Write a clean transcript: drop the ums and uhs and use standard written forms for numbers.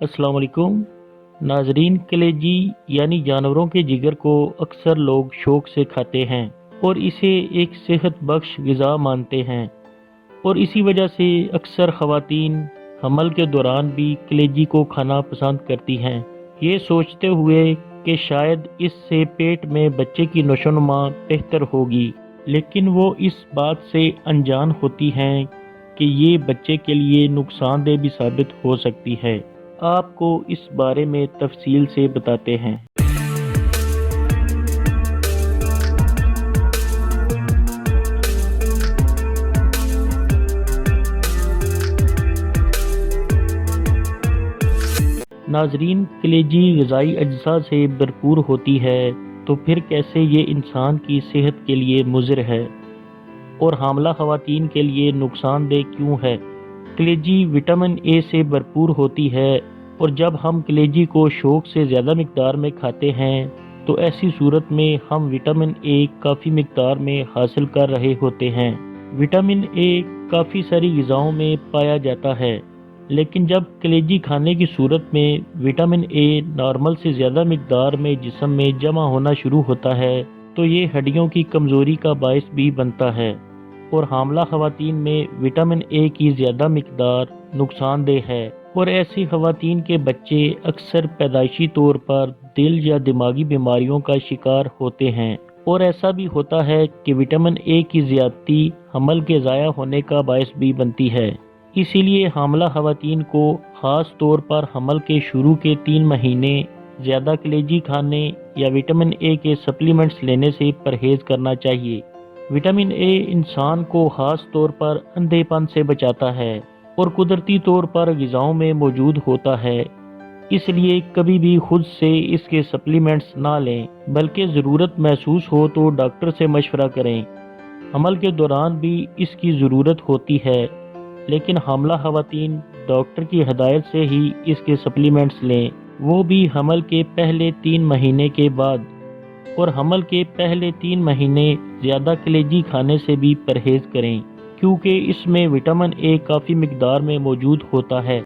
अस्सलाम वालेकुम नाजरीन। कलेजी यानी जानवरों के जिगर को अक्सर लोग शौक से खाते हैं और इसे एक सेहत बख्श ग़िज़ा मानते हैं, और इसी वजह से अक्सर ख़वातीन हमल के दौरान भी कलेजी को खाना पसंद करती हैं, ये सोचते हुए कि शायद इससे पेट में बच्चे की नशोनुमा बेहतर होगी। लेकिन वो इस बात से अनजान होती हैं कि ये बच्चे के लिए नुकसानदेह भी साबित हो सकती है। आपको इस बारे में तफसील से बताते हैं। नाजरीन, कलेजी ग़िज़ाई अज्जा से भरपूर होती है, तो फिर कैसे ये इंसान की सेहत के लिए मुज़र है और हामला ख़वातीन के लिए नुकसानदेह क्यों है? कलेजी विटामिन ए से भरपूर होती है, और जब हम कलेजी को शौक से ज़्यादा मिक़दार में खाते हैं तो ऐसी सूरत में हम विटामिन ए काफ़ी मिक़दार में हासिल कर रहे होते हैं। विटामिन ए काफ़ी सारी ग़िज़ाओं में पाया जाता है, लेकिन जब कलेजी खाने की सूरत में विटामिन ए नॉर्मल से ज़्यादा मिक़दार में जिस्म में जमा होना शुरू होता है तो ये हड्डियों की कमज़ोरी का बायस भी बनता है, और हामला ख़वातीन में विटामिन ए की ज़्यादा मिक़दार नुकसानदेह है, और ऐसी ख़वातीन के बच्चे अक्सर पैदाइशी तौर पर दिल या दिमागी बीमारियों का शिकार होते हैं। और ऐसा भी होता है कि विटामिन ए की ज़्यादती हमल के ज़ाया होने का बायस भी बनती है। इसीलिए हामला ख़वातीन को ख़ास तौर पर हमल के शुरू के 3 महीने ज़्यादा कलेजी खाने या विटामिन ए के सप्लीमेंट्स लेने से परहेज़ करना चाहिए। विटामिन ए इंसान को ख़ास तौर पर अंधेपन से बचाता है और कुदरती तौर पर ग़िज़ाओं में मौजूद होता है, इसलिए कभी भी खुद से इसके सप्लीमेंट्स ना लें, बल्कि ज़रूरत महसूस हो तो डॉक्टर से मशवरा करें। हमल के दौरान भी इसकी ज़रूरत होती है, लेकिन हामला ख़वातीन डॉक्टर की हिदायत से ही इसके सप्लीमेंट्स लें, वो भी हमल के पहले 3 महीने के बाद। और हमल के पहले 3 महीने ज़्यादा कलेजी खाने से भी परहेज़ करें, क्योंकि इसमें विटामिन ए काफ़ी मिक़दार में मौजूद होता है।